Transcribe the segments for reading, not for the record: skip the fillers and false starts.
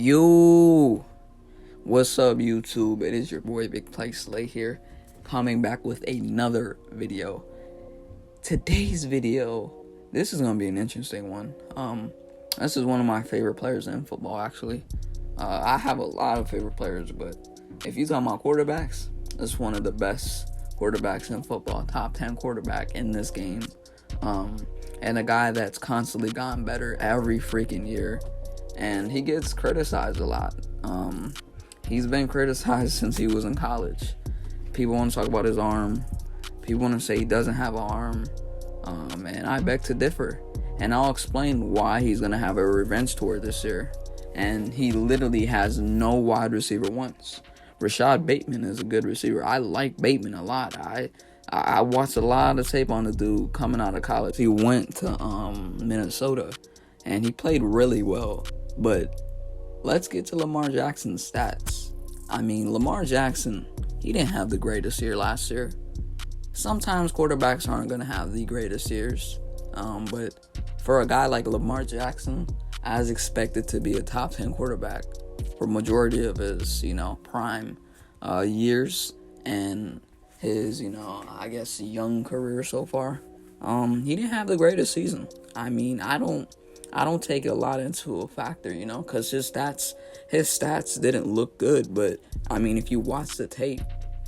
Yo, what's up, YouTube? It is your boy Big Play Slay here, coming back with another video. Today's video, this is gonna be an interesting one. This is one of my favorite players in football. Actually, I have a lot of favorite players, but if you talk about quarterbacks, this is one of the best quarterbacks in football, top 10 quarterback in this game, and a guy that's constantly gotten better every freaking year. And he gets criticized a lot. He's been criticized since he was in college. People want to talk about his arm. People want to say he doesn't have an arm. And I beg to differ. And I'll explain why he's going to have a revenge tour this year. And he literally has no wide receiver once. Rashad Bateman is a good receiver. I like Bateman a lot. I watched a lot of tape on the dude coming out of college. He went to Minnesota, and he played really well. But let's get to Lamar Jackson's stats. I mean, Lamar Jackson, he didn't have the greatest year last year. Sometimes quarterbacks aren't going to have the greatest years. But for a guy like Lamar Jackson, I was expected to be a top 10 quarterback for majority of his, prime years and his, I guess, young career so far. He didn't have the greatest season. I mean, I don't take a lot into a factor, because his stats didn't look good. But I mean, if you watch the tape,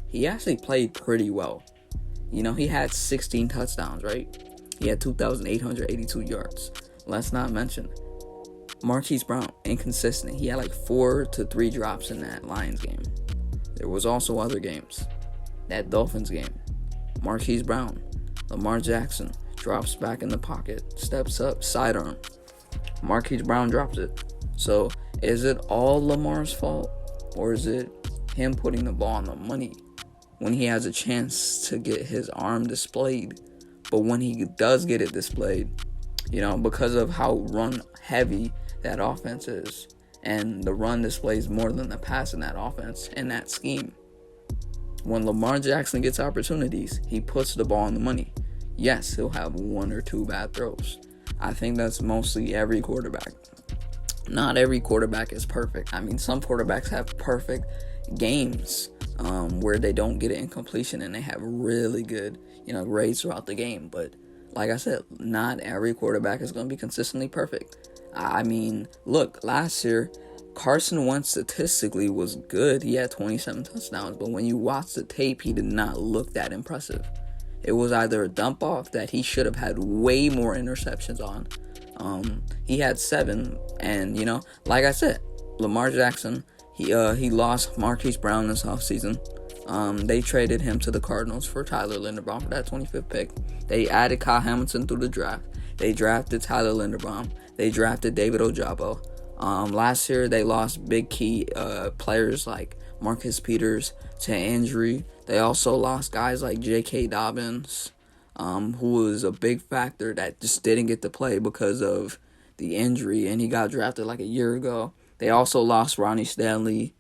he actually played pretty well. He had 16 touchdowns, right? He had 2,882 yards. Let's not mention Marquise Brown, inconsistent. He had like 4 to 3 drops in that Lions game. There was also other games. That Dolphins game, Marquise Brown, Lamar Jackson drops back in the pocket, steps up, sidearm. Marquise Brown drops it. So is it all Lamar's fault, or is it him putting the ball on the money when he has a chance to get his arm displayed? But when he does get it displayed, because of how run heavy that offense is, and the run displays more than the pass in that offense and that scheme. When Lamar Jackson gets opportunities, he puts the ball on the money. Yes, he'll have 1 or 2 bad throws. I think that's mostly every quarterback. Not every quarterback is perfect. I mean, some quarterbacks have perfect games where they don't get it in completion and they have really good, grades throughout the game. But like I said, not every quarterback is going to be consistently perfect. I mean, look, last year, Carson Wentz statistically was good. He had 27 touchdowns, but when you watch the tape, he did not look that impressive. It was either a dump off that he should have had way more interceptions on. He had 7, and like I said, Lamar Jackson, he lost Marquise Brown this offseason. They traded him to the Cardinals for Tyler Linderbaum for that 25th pick. They added Kyle Hamilton through the draft. They drafted Tyler Linderbaum. They drafted David Ojabo. Last year, they lost big key players like Marcus Peters to injury. They also lost guys like J.K. Dobbins, who was a big factor that just didn't get to play because of the injury, and he got drafted like a year ago. They also lost Ronnie Stanley.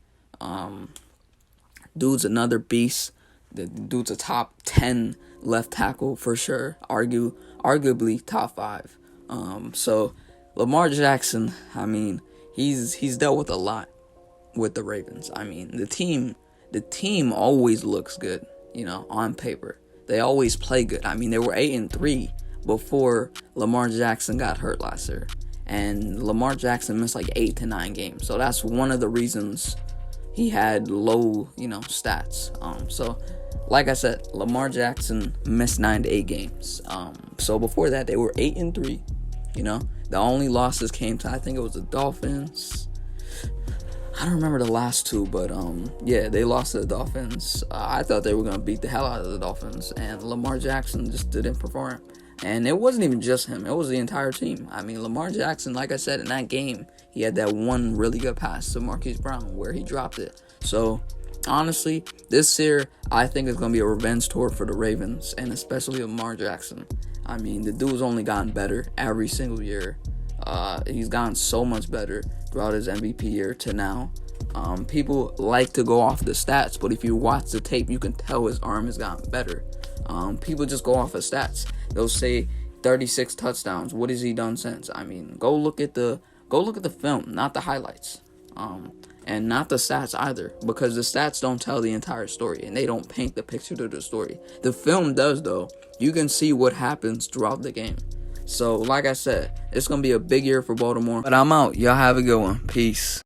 Dude's another beast. The dude's a top 10 left tackle for sure. Arguably top 5. So Lamar Jackson, I mean, he's dealt with a lot with the Ravens. I mean, the team always looks good, on paper. They always play good. I mean, they were 8-3 before Lamar Jackson got hurt last year. And Lamar Jackson missed like 8 to 9 games. So that's one of the reasons he had low, stats. So like I said, Lamar Jackson missed 9 to 8 games. So before that, they were 8-3. The only losses came to, I think it was the Dolphins. I don't remember the last 2, but yeah, they lost to the Dolphins. I thought they were going to beat the hell out of the Dolphins, and Lamar Jackson just didn't perform. And it wasn't even just him. It was the entire team. I mean, Lamar Jackson, like I said, in that game, he had that one really good pass to Marquise Brown where he dropped it. So, honestly, this year, I think it's going to be a revenge tour for the Ravens, and especially Lamar Jackson. I mean, the dude's only gotten better every single year. He's gotten so much better throughout his MVP year to now. People like to go off the stats, but if you watch the tape, you can tell his arm has gotten better. People just go off of stats. They'll say 36 touchdowns. What has he done since? I mean, go look at the film, not the highlights. And not the stats either, because the stats don't tell the entire story and they don't paint the picture to the story. The film does, though. You can see what happens throughout the game. So like I said, it's gonna be a big year for Baltimore. But I'm out. Y'all have a good one. Peace.